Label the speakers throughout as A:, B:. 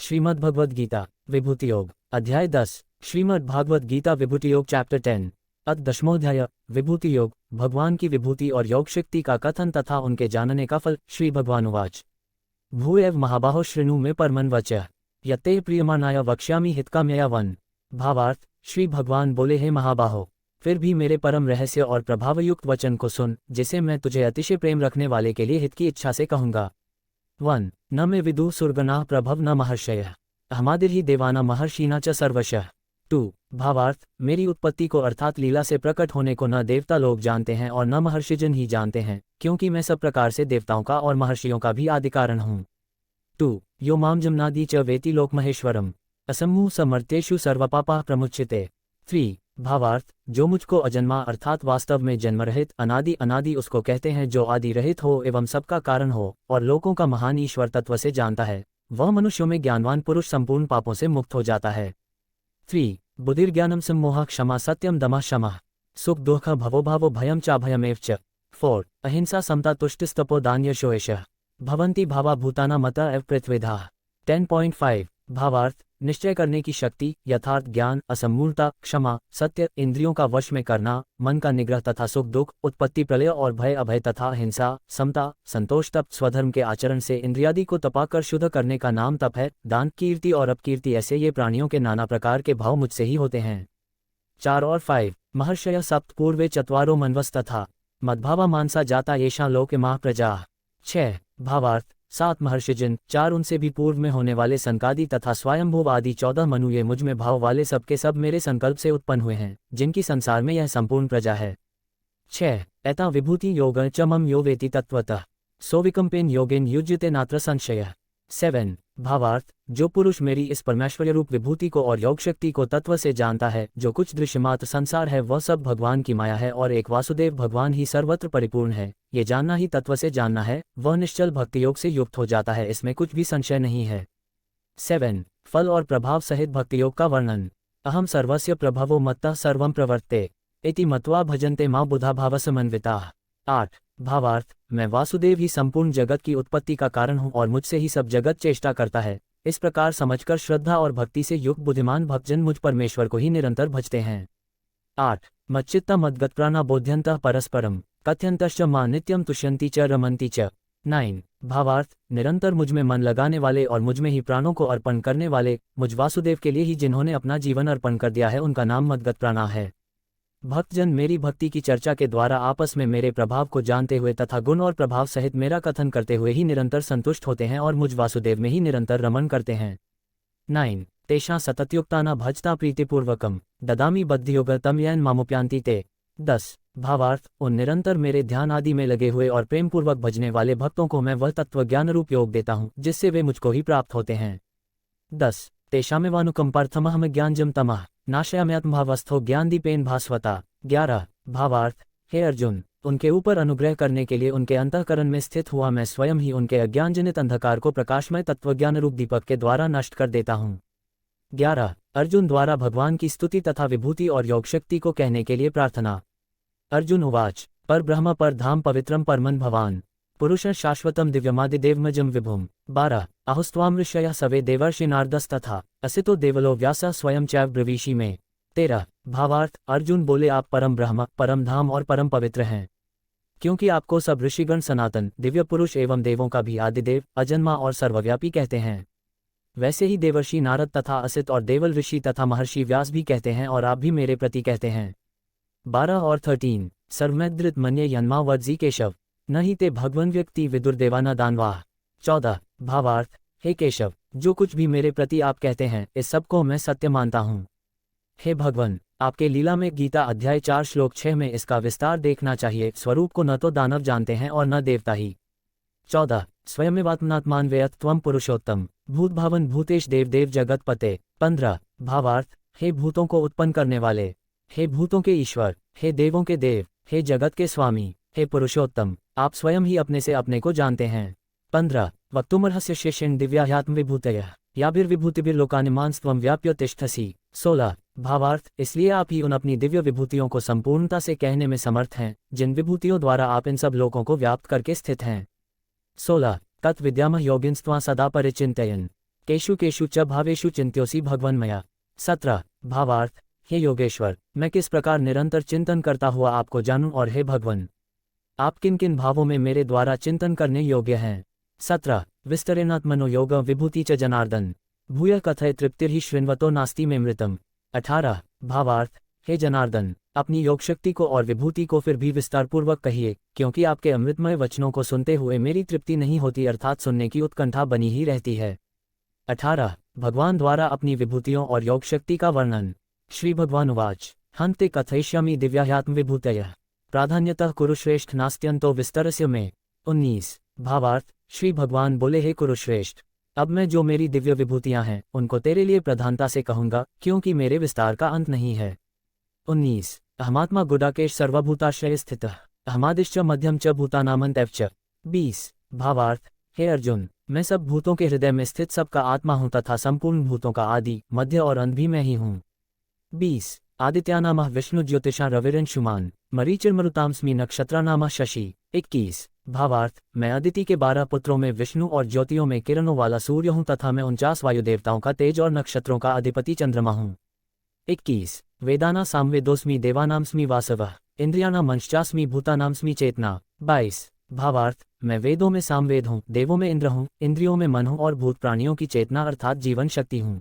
A: श्रीमद्भगवद गीता विभूति योग अध्याय 10 श्रीमद् भागवत गीता विभूति योग चैप्टर 10 अथ दशमोध्याय विभूति योग भगवान की विभूति और योग शक्ति का कथन तथा उनके जानने का फल। श्री भगवानुवाच भूयैव महाबाहो शृणु मे परमं वचः यत्ते प्रियमाणाय वक्ष्यामि हितकाम्यया वन। भावार्थ, श्री भगवान बोले, हे महाबाहो, फिर भी मेरे परम रहस्य और प्रभावयुक्त वचन को सुन, जिसे मैं तुझे अतिशय प्रेम रखने वाले के लिए हित की इच्छा से कहूँगा। 1 न मे विदु सुरगणाः प्रभव न महर्षयः अहमादिर्हि देवाना महर्षिना च सर्वशः। 2 भावार्थ, मेरी उत्पत्ति को अर्थात लीला से प्रकट होने को न देवता लोग जानते हैं और न महर्षिजन ही जानते हैं, क्योंकि मैं सब प्रकार से देवताओं का और महर्षियों का भी आदि कारण हूँ। 2 यो माम जमनादि च वेति लोक महेश्वरम असम्मूह समर्त्येषु सर्वपापाः प्रमुच्यते। 3 भावार्थ, जो मुझको अजन्मा अर्थात वास्तव में जन्मरहित अनादि अनादि उसको कहते हैं जो आदि रहित हो एवं सबका कारण हो और लोकों का महान ईश्वर तत्व से जानता है, वह मनुष्यों में ज्ञानवान पुरुष संपूर्ण पापों से मुक्त हो जाता है। 3 बुद्धिर्ज्ञानम सम्मोहः क्षमा सत्यम दमः शमः सुख दुःख भवो भावो भयम चाभयमेव च। 4 अहिंसा समता तुष्टिस्तपो दान यशो यशः भवन्ति भावा भूताना मता एव पृथ्वीधाः। 10.5 भावार्थ, निश्चय करने की शक्ति, यथार्थ ज्ञान, असम्मूर्णता, क्षमा, सत्य, इंद्रियों का वश में करना, मन का निग्रह तथा सुख दुख, उत्पत्ति प्रलय और भय अभय तथा हिंसा, समता, संतोष, तप, स्वधर्म के आचरण से इंद्रियादि को तपाकर शुद्ध करने का नाम तप है। दान, कीर्ति और अपकीर्ति, ऐसे ये प्राणियों के नाना प्रकार के भाव मुझसे ही होते हैं। 4 और 5 महर्षय सप्त पूर्वे चत्वारो मनवस तथा मद्भावा मानसा जाता येषां लोके माः प्रजाः। 6 भावार्थ, 7 महर्षिजन, 4 उनसे भी पूर्व में होने वाले संकादि तथा स्वयंभुव आदि 14 मनु, ये मुझ में भाव वाले सबके सब मेरे संकल्प से उत्पन्न हुए हैं, जिनकी संसार में यह संपूर्ण प्रजा है। 6 एता विभूति योग च मम यो वेति तत्वतः सोविकंपेन योगेन युज्यते नात्र संशयः। 7 भावार्थ, जो पुरुष मेरी इस परमेश्वर्य रूप विभूति को और योग शक्ति को तत्व से जानता है, जो कुछ दृश्यमात्र संसार है वह सब भगवान की माया है और एक वासुदेव भगवान ही सर्वत्र परिपूर्ण है, ये जानना ही तत्व से जानना है, वह निश्चल भक्ति योग से युक्त हो जाता है, इसमें कुछ भी संशय नहीं है। 7 फल और प्रभाव सहित भक्ति योग का वर्णन। अहम सर्वस्य प्रभवो मत्तः सर्वं प्रवर्ते इति मत्वा भजन्ते मां बुधा भावसमन्विताः। 8 भावार्थ, मैं वासुदेव ही संपूर्ण जगत की उत्पत्ति का कारण हूँ और मुझसे ही सब जगत चेष्टा करता है, इस प्रकार समझकर श्रद्धा और भक्ति से युक्त बुद्धिमान भक्तजन मुझ परमेश्वर को ही निरंतर भजते हैं। 8 मच्चित्ता मद्गतप्राणा बोध्यन्तः परस्परम कथयन्तश्च मां नित्यं तुष्यन्ति च रमन्ति च। 9 भावार्थ, निरंतर मुझ में मन लगाने वाले और मुझ में ही प्राणों को अर्पण करने वाले, मुझ वासुदेव के लिए ही जिन्होंने अपना जीवन अर्पण कर दिया है, उनका नाम मद्गतप्राणा है। भक्तजन मेरी भक्ति की चर्चा के द्वारा आपस में मेरे प्रभाव को जानते हुए तथा गुण और प्रभाव सहित मेरा कथन करते हुए ही निरंतर संतुष्ट होते हैं और मुझ वासुदेव में ही निरंतर रमण करते हैं। 9 तेषां सततयुक्ताना भजता प्रीतिपूर्वकम ददामि बद्धयोग तम येन मामुप्यान्ति ते। 10 भावार्थ, उन निरंतर मेरे ध्यान आदि में लगे हुए और प्रेमपूर्वक भजने वाले भक्तों को मैं वह तत्व ज्ञान रूप योग देता हूँ, जिससे वे मुझको ही प्राप्त होते हैं। 10 तेषामेवानुकंपार्थमहम ज्ञानजम तमः नाशयाम्यात्मभावस्थो ज्ञानदीपेन भास्वता। 11 भावार्थ, हे अर्जुन, उनके ऊपर अनुग्रह करने के लिए उनके अंतःकरण में स्थित हुआ मैं स्वयं ही उनके अज्ञानजनित अंधकार को प्रकाशमय तत्वज्ञान रूप दीपक के द्वारा नष्ट कर देता हूँ। 11 अर्जुन द्वारा भगवान की स्तुति तथा विभूति और योग शक्ति को कहने के लिए प्रार्थना। अर्जुन उवाच पर ब्रह्म पर धाम पवित्रम परमन भवान पुरुषं शाश्वतम दिव्यमादिदेवमजं विभुम। 12 आहुस्त्वाम ऋषयः सवे देवर्षिनार्दस्तथा असितो देवलो व्यासः स्वयं चैव ब्रवीषि में। 13 भावार्थ, अर्जुन बोले, आप परम ब्रह्म, परम धाम और परम पवित्र हैं, क्योंकि आपको सब ऋषिगण सनातन दिव्य पुरुष एवं देवों का भी आदिदेव, अजन्मा और सर्वव्यापी कहते हैं। वैसे ही देवर्षि नारद तथा असित और देवल ऋषि तथा महर्षि व्यास भी कहते हैं और आप भी मेरे प्रति कहते हैं। 12 और 13 सर्वमेद्रित मन्ये यन्मा वर्जी केशव न ही ते भगवन व्यक्ति विदुर्देवाना दानवाः। 14 भावार्थ, हे केशव, जो कुछ भी मेरे प्रति आप कहते हैं इस सब को मैं सत्य मानता हूँ। हे भगवन, आपके लीला में गीता अध्याय 4 श्लोक 6 में इसका विस्तार देखना चाहिए। स्वरूप को न तो दानव जानते हैं और न देवता ही। 14 स्वयमेवात्मनात्मान्वेयत् त्वं पुरुषोत्तम भूतभावन भूतेश देवदेव जगतपते। 15 भावार्थ, हे भूतों को उत्पन्न करने वाले, हे भूतों के ईश्वर, हे देवों के देव, हे जगत के स्वामी, हे पुरुषोत्तम, आप स्वयं ही अपने से अपने को जानते हैं। 15 वक्तुमर्हस्य शेषेण दिव्याह्यात्म विभूतयः याभिर्विभूतिभिर्लोकानिमांस्त्वं व्याप्य तिष्ठसि। 16 भावार्थ, इसलिए आप ही उन अपनी दिव्य विभूतियों को संपूर्णता से कहने में समर्थ हैं, जिन विभूतियों द्वारा आप इन सब लोकों को व्याप्त करके स्थित हैं। 16 तत् विद्यामः योगिंस्त्वां सदा परिचिन्तयन् केषु केषु च भावेषु चिंत्योसी भगवन्मया। 17 भावार्थ। हे योगेश्वर, मैं किस प्रकार निरंतर चिंतन करता हुआ आपको जानूं, और हे भगवन, आप किन किन भावों में मेरे द्वारा चिंतन करने योग्य हैं। 17 विस्तरेणात्मनो योग विभूति च जनार्दन भूय कथय तृप्तिर्हि शृण्वतो नास्ति मे मृतम। 18 भावार्थ। हे जनार्दन, अपनी योग शक्ति को और विभूति को फिर भी विस्तारपूर्वक कहिए, क्योंकि आपके अमृतमय वचनों को सुनते हुए मेरी तृप्ति नहीं होती, अर्थात सुनने की उत्कंठा बनी ही रहती है। 18 भगवान द्वारा अपनी विभूतियों और योग शक्ति का वर्णन। श्री भगवान उवाच हन्ते कथयिष्यामि दिव्याह्यात्म विभूतयः प्राधान्यतः कुरुश्रेष्ठ नास्त्यंतो विस्तरस्य में। 19 भावार्थ। श्री भगवान बोले, हे कुरुश्रेष्ठ, अब मैं जो मेरी दिव्य विभूतियां हैं उनको तेरे लिए प्रधानता से कहूंगा, क्योंकि मेरे विस्तार का अंत नहीं है। 19 अहमात्मा गुडाकेश सर्वभूताश्रय स्थितः अहमादिश्च मध्यम च भूतानामन्तैव च। 20 भावार्थ। हे अर्जुन, मैं सब भूतों के हृदय में स्थित सबका आत्मा हूँ तथा संपूर्ण भूतों का आदि मध्य और अंत भी मैं ही हूँ। 20 आदित्यानामः विष्णु ज्योतिषा रविरंशुमान मरीचिर्मरुतांस्मि नक्षत्रानामः शशि। 21 भावार्थ। मैं अदिति के 12 पुत्रों में विष्णु और ज्योतियों में किरणों वाला सूर्य हूँ तथा मैं 49 वायु देवताओं का तेज और नक्षत्रों का अधिपति चंद्रमा हूँ। 21 वेदाना सामवेदोस्मि देवानामस्मि वासवः इंद्रियाणां मंश्चास्मि भूतानामस्मि चेतना। 22 भावार्थ। मैं वेदों में सामवेद हूँ, देवों में इंद्र हूँ, इंद्रियों में मन हूँ और भूत प्राणियों की चेतना अर्थात जीवन शक्ति हूँ।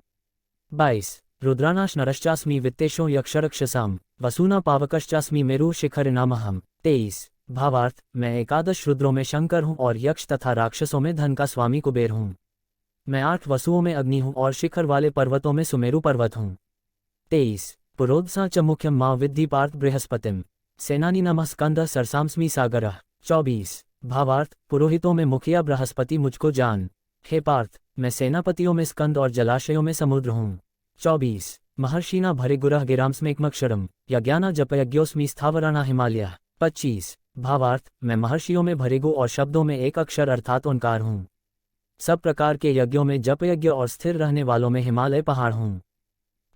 A: 22 रुद्रानाश नरश्चास्मि वित्तेशो यक्षरक्षसाम वसूना पावकश्चास्मि मेरु शिखरिणामहम्। 23 भावार्थ। मैं 11 रुद्रों में शंकर हूँ और यक्ष तथा राक्षसों में धन का स्वामी कुबेर हूँ। मैं 8 वसुओं में अग्नि हूँ और शिखर वाले पर्वतों में सुमेरु पर्वत हूँ। 23 पुरोधसा च मुख्यम मा विद्धि पार्थ बृहस्पतिम सेनानी नमः स्कंद सरसामस्मि सागरः। 24 भावार्थ। पुरोहितों में मुखिया बृहस्पति मुझको जान। हे पार्थ, मैं सेनापतियों में स्कंद और जलाशयों में समुद्र हूँ। 24 महर्षिना भरे गुरः गिरांस्मेकमक्षरम यज्ञाना जपयज्ञोस्मि स्थावराणा हिमालयः। 25 भावार्थ। मैं महर्षियों में भरेगु और शब्दों में एक अक्षर अर्थात ओंकार हूँ। सब प्रकार के यज्ञों में जपयज्ञ और स्थिर रहने वालों में हिमालय पहाड़ हूँ।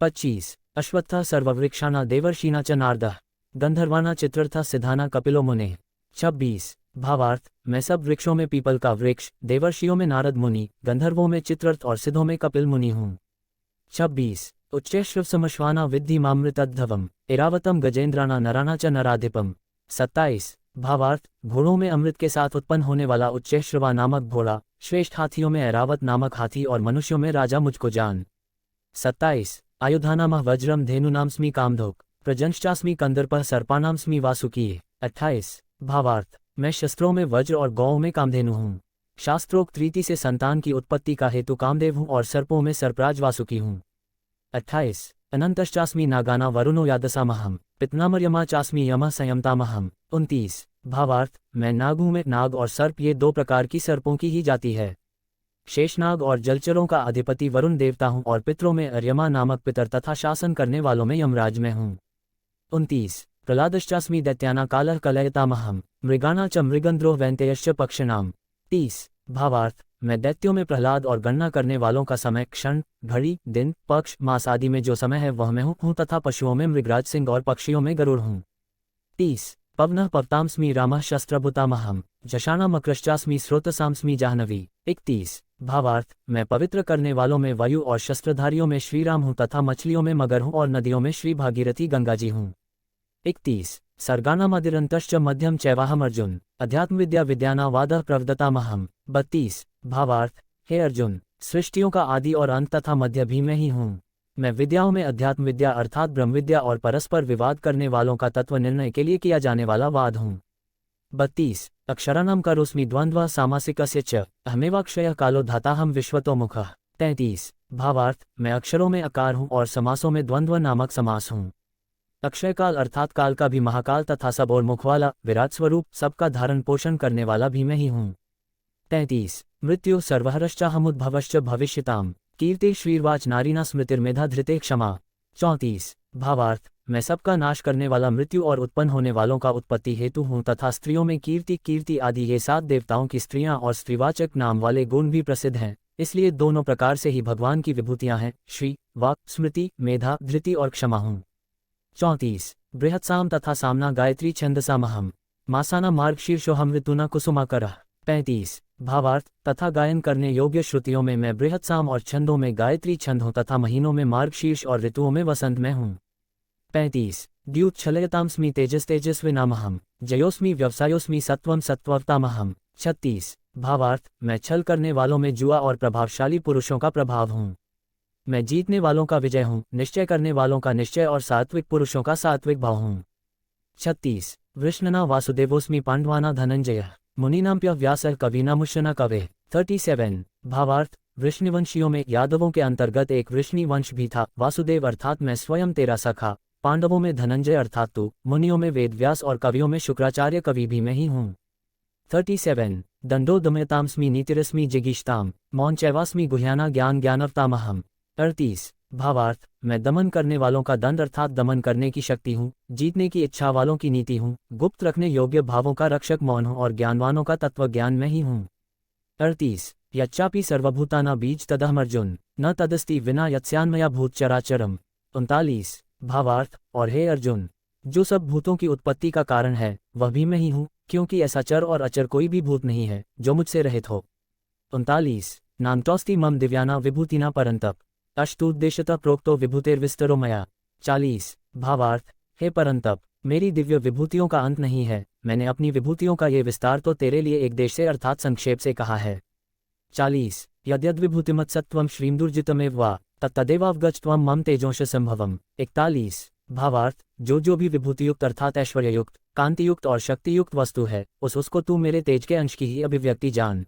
A: 25 अश्वत्थ सर्ववृक्षाणा देवर्षिना च नारदः गंधर्वाणा चित्रर्थ सिद्धाना कपिलो मुने। 26 भावार्थ। मैं सब वृक्षों में पीपल का वृक्ष, देवर्षियों में नारद मुनि, गंधर्वों में चित्रर्थ और सिद्धों में कपिल मुनि हूँ। 26 उच्चैश्रवसमश्वाना विद्धि मामृतद्धवम ऐरावतम गजेंद्राणा नराणा च नराधिपम। 27 भावार्थ। घोड़ों में अमृत के साथ उत्पन्न होने वाला उच्चैश्रवा नामक घोड़ा, श्रेष्ठ हाथियों में ऐरावत नामक हाथी और मनुष्यों में राजा मुझको जान। 27 आयुधानामः वज्रम धेनुनामस्मि कामधोक प्रजंश्चास्मि कंदर्पः सर्पानामस्मि वासुकी। 28 भावार्थ। मैं शस्त्रों में वज्र और गौओं में कामधेनु हूँ। शास्त्रोक्त रीति से संतान की उत्पत्ति का हेतु कामदेव हूँ और सर्पों में सर्पराज वासुकी हूँ। 28 अनंतश्चास्मि नागाना वरुणो यादसामहम् पितनामर्यमा चास्मि यमः संयमतामहम्। 29 भावार्थ। मैं नाग हूँ में नाग और सर्प ये 2 प्रकार की सर्पों की ही जाति है। शेषनाग और जलचरों का अधिपति वरुण देवता हूँ और पितरों में अर्यमा नामक पितर तथा शासन करने वालों में यमराज में हूँ। 29 प्रहलादश्चास्मि दैत्याना कालः कलयतामहम् मृगाणा च मृगंद्रो वैन्तेयश्च पक्षिणाम। 30 भावार्थ। मैं दैत्यों में प्रहलाद और गणना करने वालों का समय, क्षण, घड़ी, दिन, पक्ष, मास आदि में जो समय है वह मैं हूँ तथा पशुओं में मृगराज सिंह और पक्षियों में गरुड़ हूँ। 30 पवनः पवतामस्मि रामः शस्त्रभूतामहम् जशाना मकृश्चास्मि स्रोतसामस्मि जाह्नवी। 31 भावार्थ। मैं पवित्र करने वालों में वायु और शस्त्रधारियों में श्रीराम हूँ तथा मछलियों में मगर हूँ और नदियों में श्री भागीरथी गंगाजी हूँ। 31 सर्गानामदिरन्तश्च मध्यम चैवाहम अर्जुन अध्यात्म विद्या विद्याना वादः प्रवदतामहम्। 32 भावार्थ। हे अर्जुन, सृष्टियों का आदि और अंत तथा मध्य भी मैं ही हूँ। मैं विद्याओं में अध्यात्म विद्या अर्थात ब्रह्म विद्या और परस्पर विवाद करने वालों का तत्व निर्णय के लिए किया जाने वाला वाद हूँ। 32 अक्षराणां करोस्मि द्वन्द्वः सामासिकस्य च अहमेवाक्षयः कालो धाताहं विश्वतो मुखः। 33 भावार्थ। मैं अक्षरों में अकार हूँ और समासों में द्वंद्व नामक समास हूँ। अक्षयकाल अर्थात काल का भी महाकाल तथा सब और मुख वाला, विराट स्वरूप, सबका धारण पोषण करने वाला भी मैं ही हूँ। 33 मृत्यु सर्वहरश्चाहमुद्भवश्च भविष्यताम् कीर्ति श्रीर्वाच नारीना स्मृतिर्मेधा धृते क्षमा। 34 भावार्थ। मैं सबका नाश करने वाला मृत्यु और उत्पन्न होने वालों का उत्पत्ति हेतु हूँ तथा स्त्रियों में कीर्ति आदि ये 7 देवताओं की स्त्रियां और स्त्रीवाचक नाम वाले गुण भी प्रसिद्ध हैं, इसलिए दोनों प्रकार से ही भगवान की विभूतियां हैं, श्री, वाक्, स्मृति, मेधा, धृति और क्षमा हूँ। 34 बृहत्साम तथा सामना गायत्री छंदसामहम् मासाना मार्गशीर्षोऽहम् ऋतुना कुसुमाकरः। 35 भावार्थ तथा गायन करने योग्य श्रुतियों में मैं बृहत्साम और छंदों में गायत्री छंद हूँ तथा महीनों में मार्गशीर्ष और ऋतुओं में वसंत में हूँ। 35 द्युत छलयतामस्मि तेजस तेजस्विनामहम जयोस्मि व्यवसायोस्मि सत्वम सत्ववतामहम। 36 भावार्थ मैं छल करने वालों में जुआ और प्रभावशाली पुरुषों का प्रभाव हूँ। मैं जीतने वालों का विजय हूँ, निश्चय करने वालों का निश्चय और सात्विक पुरुषों का सात्विक भाव हूँ। 36 वृष्णना वासुदेवोस्मि पांडवाना धनंजय मुनिनाम्प्य व्यास कवीनामुशना कवे। 37 भावार्थ वृष्णिवंशियों में यादवों के अंतर्गत एक वृष्णि वंश भी था। वासुदेव अर्थात मैं स्वयं तेरा सखा, पांडवों में धनंजय अर्थात तू, मुनियों में वेदव्यास और कवियों में शुक्राचार्य कवि भी मैं ही हूँ। 37 दंडो दमयतामस्मि नीतिरस्मि जिगीषताम मौन चैवास्मि गुह्याना ज्ञान ज्ञानवतामहम। 38 भावार्थ मैं दमन करने वालों का दंड अर्थात दमन करने की शक्ति हूँ, जीतने की इच्छा वालों की नीति हूँ, गुप्त रखने योग्य भावों का रक्षक मौन हूँ और ज्ञानवानों का तत्व ज्ञान में ही हूँ। 38 यच्चापि सर्वभूताना बीज तदहमर्जुन न तदस्ति विना यत्स्यान्मया भूत चराचरम। 39 भावार्थ और हे अर्जुन, जो सब भूतों की उत्पत्ति का कारण है वह भी मैं ही हूँ, क्योंकि ऐसा चर और अचर कोई भी भूत नहीं है जो मुझसे रहित हो। 39 नामतोस्ति मम दिव्याना विभूतिना परंतप अष्टोद्देश्यतः प्रोक्तो विभूतिर्विस्तरो मया। 40 भावार्थ हे परंतप, मेरी दिव्य विभूतियों का अंत नहीं है, मैंने अपनी विभूतियों का ये विस्तार तो तेरे लिए एक देश से अर्थात संक्षेप से कहा है। 40 यद्यद्विभूतिमत्सत्वं श्रीमदुर्जितमेव वा तत्तदेवावगच्छत्वं मम तेजोंश संभवम्। 41 भावार्थ जो भी विभूतियुक्त अर्थात ऐश्वर्ययुक्त, कांतियुक्त और शक्तियुक्त वस्तु है उसको तू मेरे तेज के अंश की ही अभिव्यक्ति जान।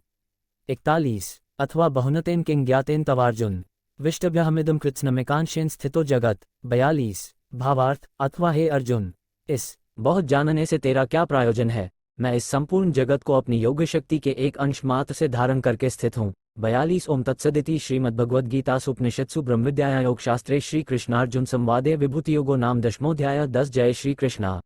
A: 41 अथवा बहुनतेन किंग ज्ञातेन तवार्जुन विष्टभ्यहमिदं कृत्स्नमेकांशेन स्थितो जगत। 42 भावार्थ अथवा हे अर्जुन, इस बहुत जानने से तेरा क्या प्रयोजन है, मैं इस संपूर्ण जगत को अपनी योग्य शक्ति के एक अंश मात्र से धारण करके स्थित हूँ। 42 ओम तत्सदिति श्रीमद्भगवद्गीतासु उपनिषत्सु ब्रह्मविद्यायां योगशास्त्रे श्री कृष्णार्जुन संवादे विभूतियोगो नाम 10वां अध्याय। 10 जय श्री कृष्णा।